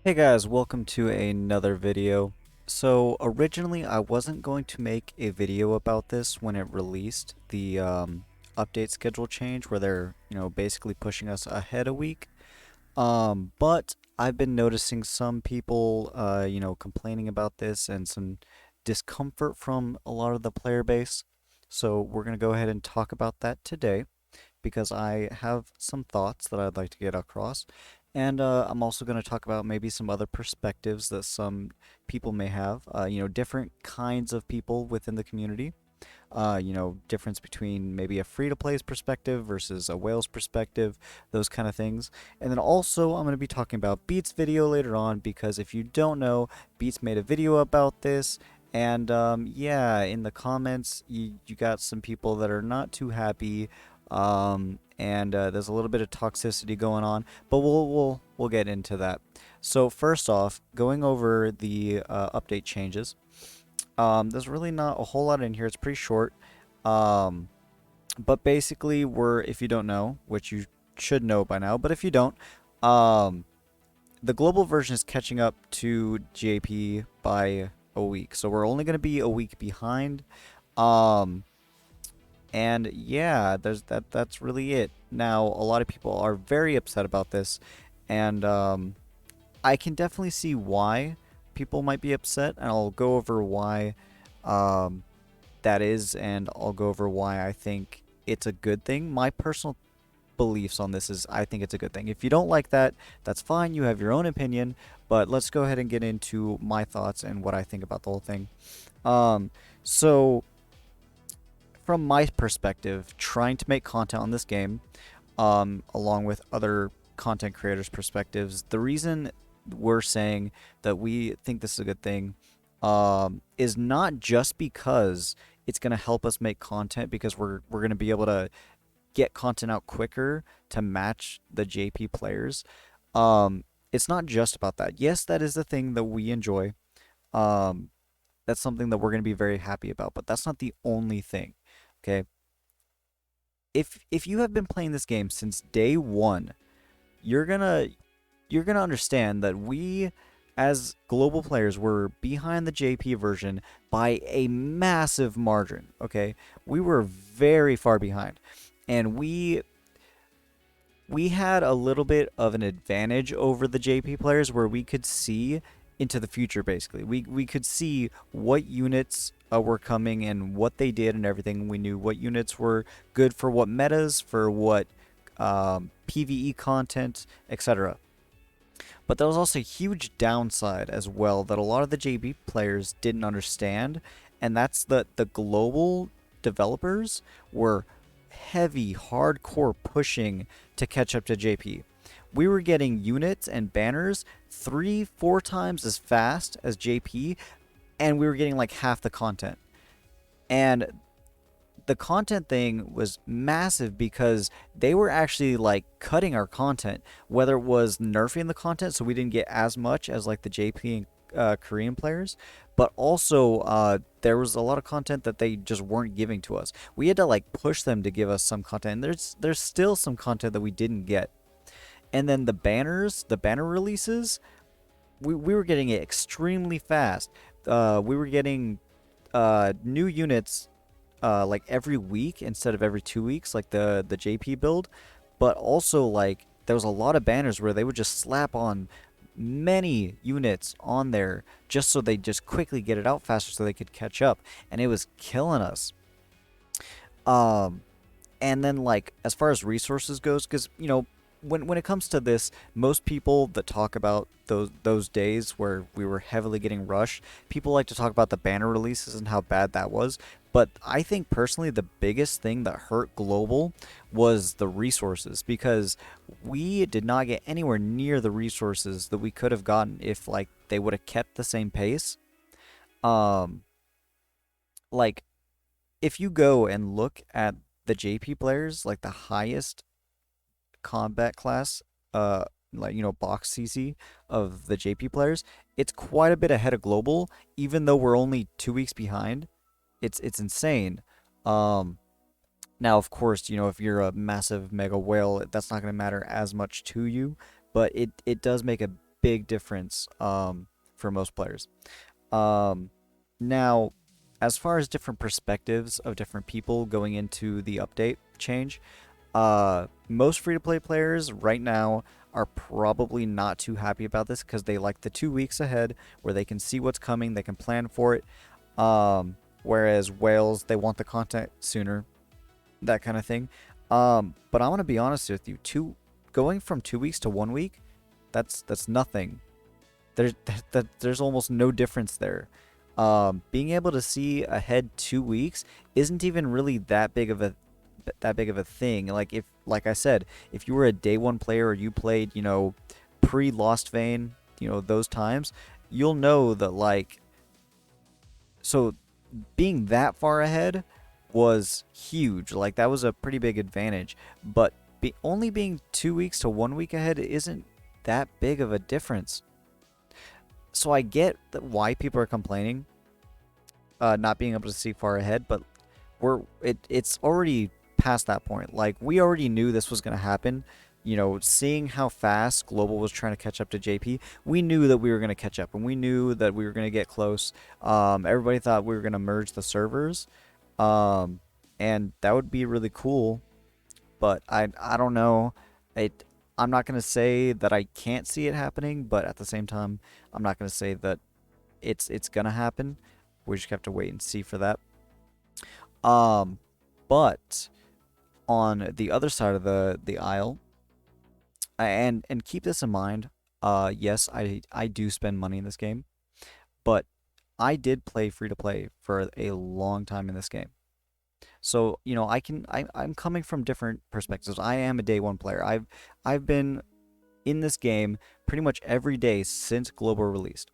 Hey guys, welcome to another video. So originally I wasn't going to make a video about this when it released, the update schedule change where they're, basically pushing us ahead a week. But I've been noticing some people, complaining about this and some discomfort from a lot of the player base. So we're going to go ahead and talk about that today because I have some thoughts that I'd like to get across. And I'm also going to talk about maybe some other perspectives that some people may have, different kinds of people within the community. Difference between maybe a free-to-play perspective versus a whales perspective, those kind of things. And then also I'm going to be talking about Beats' video later on because if you don't know, Beats made a video about this. And yeah, in the comments, you got some people that are not too happy, and there's a little bit of toxicity going on, but we'll get into that. So first off, going over the update changes. There's really not a whole lot in here. It's pretty short. Um, but basically, if you don't know, which you should know by now, but if you don't, um, the global version is catching up to JP by a week. So we're only going to be a week behind. Um, and yeah, that's really it. Now, a lot of people are very upset about this, and I can definitely see why people might be upset, and I'll go over why um, that is, and I'll go over why I think it's a good thing. My personal beliefs on this is I think it's a good thing. If you don't like that, that's fine. You have your own opinion, but let's go ahead and get into my thoughts and what I think about the whole thing. Um, so from my perspective, trying to make content on this game, along with other content creators' perspectives, the reason we're saying that we think this is a good thing is not just because it's going to help us make content because we're going to be able to get content out quicker to match the JP players. It's not just about that. Yes, that is the thing that we enjoy. Um, that's something that we're going to be very happy about, but that's not the only thing. Okay, if you have been playing this game since day one, you're gonna you're gonna understand that we as global players were behind the JP version by a massive margin. Okay, we were very far behind, and we had a little bit of an advantage over the JP players where we could see into the future. Basically, we could see what units were coming and what they did and everything. We knew what units were good for what metas, for what PvE content, etc. But there was also a huge downside as well that a lot of the JP players didn't understand, and that's that the global developers were heavy, hardcore pushing to catch up to JP. We were getting units and banners 3, 4 times as fast as JP, and we were getting like half the content. And the content thing was massive because they were actually like cutting our content, whether it was nerfing the content so we didn't get as much as like the JP and Korean players, but also there was a lot of content that they just weren't giving to us. We had to like push them to give us some content. And there's still some content that we didn't get. And then the banner releases, we were getting it extremely fast. We were getting new units like every week instead of every 2 weeks, like the JP build. But also like there was a lot of banners where they would just slap on many units on there just so they just quickly get it out faster so they could catch up, and it was killing us. Um, and then like as far as resources goes, because when it comes to this, most people that talk about those days where we were heavily getting rushed, people like to talk about the banner releases and how bad that was. But I think personally the biggest thing that hurt global was the resources, because we did not get anywhere near the resources that we could have gotten if like they would have kept the same pace. Um, like if you go and look at the JP players, like the highest combat class, uh, like box CC of the JP players, it's quite a bit ahead of global, even though we're only 2 weeks behind. It's insane. Um, Now of course, if you're a massive mega whale, that's not going to matter as much to you, but it does make a big difference for most players. Um, Now, as far as different perspectives of different people going into the update change, most free-to-play players right now are probably not too happy about this because they like the 2 weeks ahead where they can see what's coming, they can plan for it. Whereas whales, they want the content sooner, that kind of thing. But I want to be honest with you, going from 2 weeks to 1 week, that's nothing. There's almost no difference there. Being able to see ahead 2 weeks isn't even really that big of a thing. Like I said, if you were a day one player or you played, pre Lost Vein, those times, you'll know that so being that far ahead was huge. Like that was a pretty big advantage. But only being 2 weeks to 1 week ahead isn't that big of a difference. So I get why people are complaining, not being able to see far ahead, but it's already past that point. Like we already knew this was going to happen. Seeing how fast Global was trying to catch up to JP, we knew that we were going to catch up, and we knew that we were going to get close. Everybody thought we were going to merge the servers, and that would be really cool. But I don't know. I'm not going to say that I can't see it happening, but at the same time, I'm not going to say that it's going to happen. We just have to wait and see for that. But on the other side of the aisle, and keep this in mind, yes, I do spend money in this game, but I did play free to play for a long time in this game. So, I'm coming from different perspectives. I am a day one player. I've been in this game pretty much every day since Global released.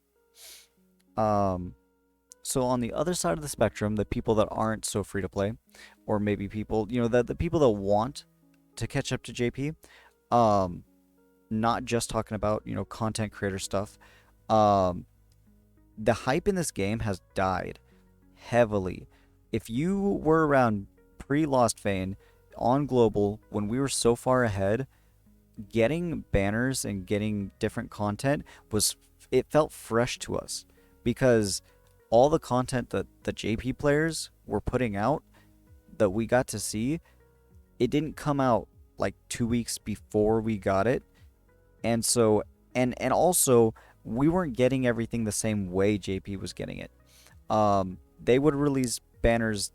So on the other side of the spectrum, the people that aren't so free to play, or maybe people, the people that want to catch up to JP, not just talking about, content creator stuff, the hype in this game has died heavily. If you were around pre-Lost Vein on Global when we were so far ahead, getting banners and getting different content it felt fresh to us because all the content that the JP players were putting out that we got to see, it didn't come out like 2 weeks before we got it. And so, and also, we weren't getting everything the same way JP was getting it. They would release banners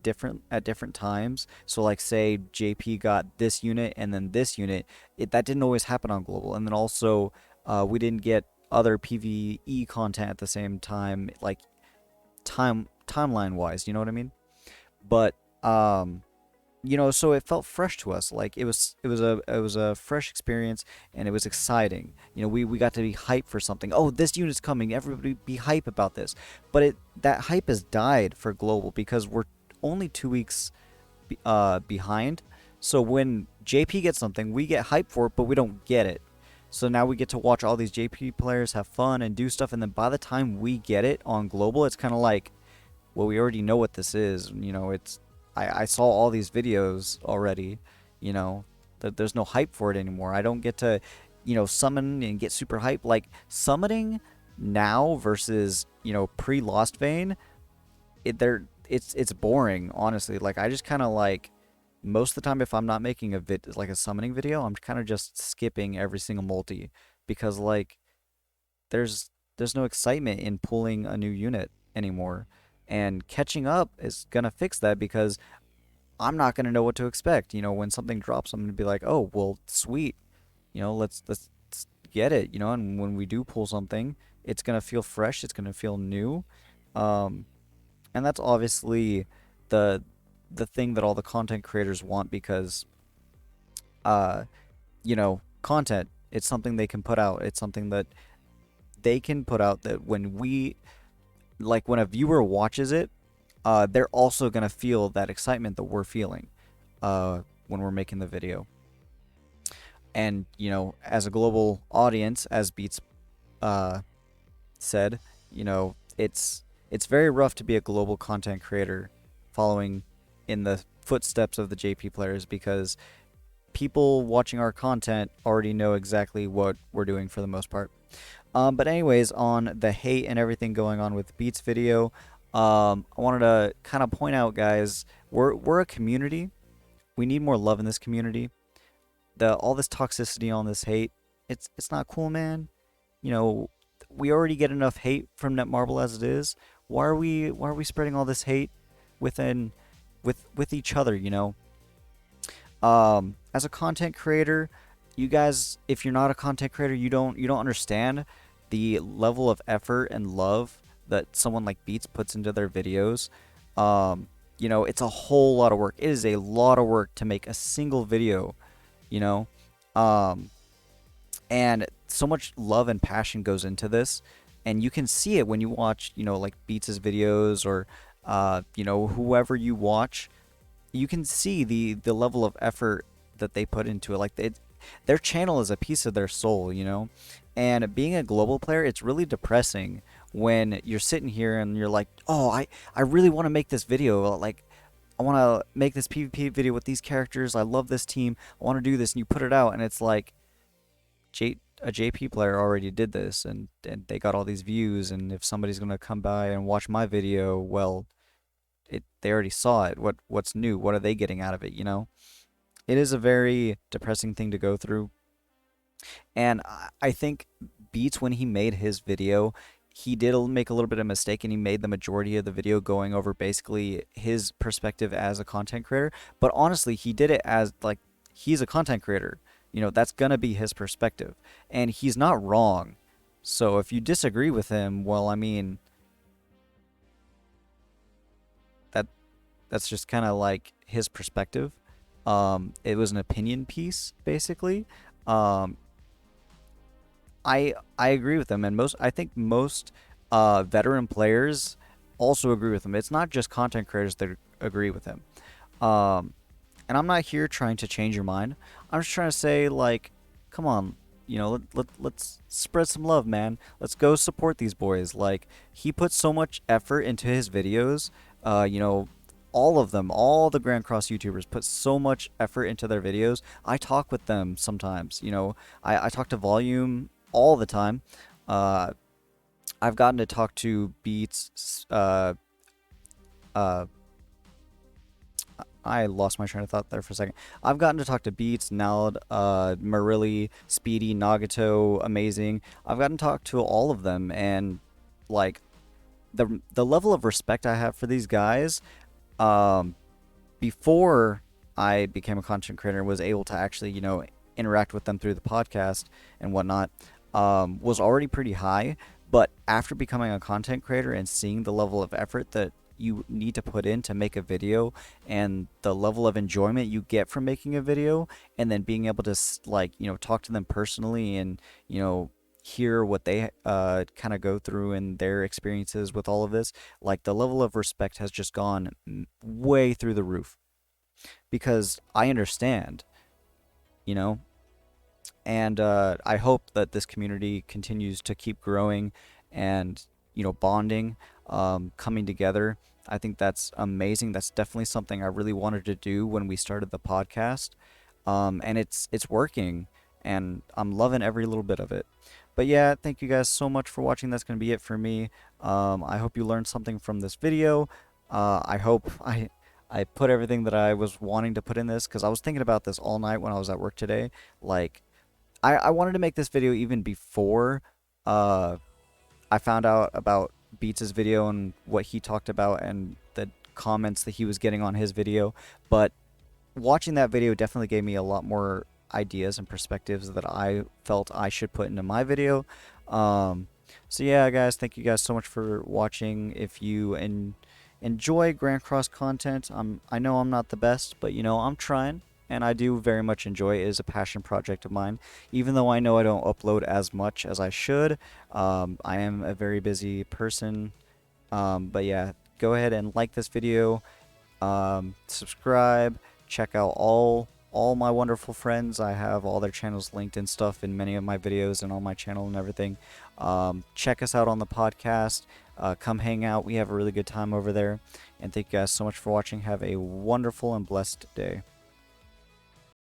at different times. So like say JP got this unit and then this unit, that didn't always happen on Global. And then also, we didn't get other PvE content at the same time, like timeline wise, you know what I mean? But so it felt fresh to us. Like it was a fresh experience, and it was exciting. We got to be hyped for something. Oh, this unit's coming. Everybody be hype about this. But that hype has died for Global because we're only 2 weeks behind. So when JP gets something, we get hyped for it, but we don't get it. So now we get to watch all these JP players have fun and do stuff, and then by the time we get it on Global, it's kind of like, well, we already know what this is. I saw all these videos already. There's no hype for it anymore. I don't get to, summon and get super hype. Like summoning now versus pre-Lost Vein, it's boring, honestly. Like I just kind of like, most of the time if I'm not making a summoning video, I'm kind of just skipping every single multi because like there's no excitement in pulling a new unit anymore. And catching up is gonna fix that because I'm not gonna know what to expect. When something drops, I'm gonna be like, oh well, sweet. Let's get it. And when we do pull something, it's gonna feel fresh. It's gonna feel new. And that's obviously the thing that all the content creators want because, content. It's something they can put out. It's something that they can put out that when a viewer watches it, they're also going to feel that excitement that we're feeling when we're making the video. And, as a global audience, as Beats said, it's very rough to be a global content creator following in the footsteps of the JP players because people watching our content already know exactly what we're doing for the most part. But anyways, on the hate and everything going on with Beats video, I wanted to kind of point out, guys, we're a community. We need more love in this community. The all this toxicity on this hate, it's not cool, man. You know, we already get enough hate from Netmarble as it is. Why are we spreading all this hate within with each other, you know? As a content creator, you guys, if you're not a content creator, you don't understand the level of effort and love that someone like Beats puts into their videos. You know, it's a whole lot of work. It is a lot of work to make a single video, you know. Um, and so much love and passion goes into this, and you can see it when you watch, you know, like Beats' videos or you know, whoever you watch, you can see the level of effort that they put into it. Like their channel is a piece of their soul, you know. And being a global player, it's really depressing when you're sitting here and you're like, oh, I really want to make this video. Like, I want to make this PvP video with these characters. I love this team. I want to do this, and you put it out, and it's like a JP player already did this, and they got all these views. And if somebody's gonna come by and watch my video, well, they already saw it. What's new? What are they getting out of it? You know, it is a very depressing thing to go through. And I think Beats, when he made his video, he did make a little bit of mistake, and he made the majority of the video going over basically his perspective as a content creator. But honestly, he did it as like he's a content creator. You know, that's gonna be his perspective, and he's not wrong. So if you disagree with him, well, I mean, that that's just kind of like his perspective. It was an opinion piece, basically. Um, I agree with him, and I think most veteran players also agree with him. It's not just content creators that agree with him. Um, and I'm not here trying to change your mind. I'm just trying to say, like, come on, you know, let's spread some love, man. Let's go support these boys. Like, he puts so much effort into his videos. You know, all of them, all the Grand Cross YouTubers put so much effort into their videos. I talk with them sometimes. You know, I talk to Volume all the time. Uh, I've gotten to talk to Beats. Uh, I lost my train of thought there for a second. I've gotten to talk to Beats, Nald, Marilli, Speedy, Nagato, Amazing. I've gotten to talk to all of them, and like the level of respect I have for these guys, um, before I became a content creator and was able to actually, you know, interact with them through the podcast and whatnot, was already pretty high. But after becoming a content creator and seeing the level of effort that you need to put in to make a video, and the level of enjoyment you get from making a video, and then being able to like, you know, talk to them personally, and, you know, hear what they kind of go through and their experiences with all of this, like the level of respect has just gone way through the roof, because I understand, you know. And I hope that this community continues to keep growing and, you know, bonding, coming together. I think that's amazing. That's definitely something I really wanted to do when we started the podcast, and it's working, and I'm loving every little bit of it. But yeah, thank you guys so much for watching. That's going to be it for me. I hope you learned something from this video. I hope I put everything that I was wanting to put in this, because I was thinking about this all night when I was at work today. Like, I wanted to make this video even before uh, I found out about Beats' video and what he talked about and the comments that he was getting on his video. But watching that video definitely gave me a lot more ideas and perspectives that I felt I should put into my video. Um, so yeah, guys, thank you guys so much for watching. If you enjoy Grand Cross content, I know I'm not the best, but, you know, I'm trying. And I do very much enjoy it. It is a passion project of mine. Even though I know I don't upload as much as I should, I am a very busy person. But yeah, go ahead and like this video, subscribe, check out all my wonderful friends. I have all their channels linked and stuff in many of my videos and on my channel and everything. Check us out on the podcast. Come hang out. We have a really good time over there. And thank you guys so much for watching. Have a wonderful and blessed day.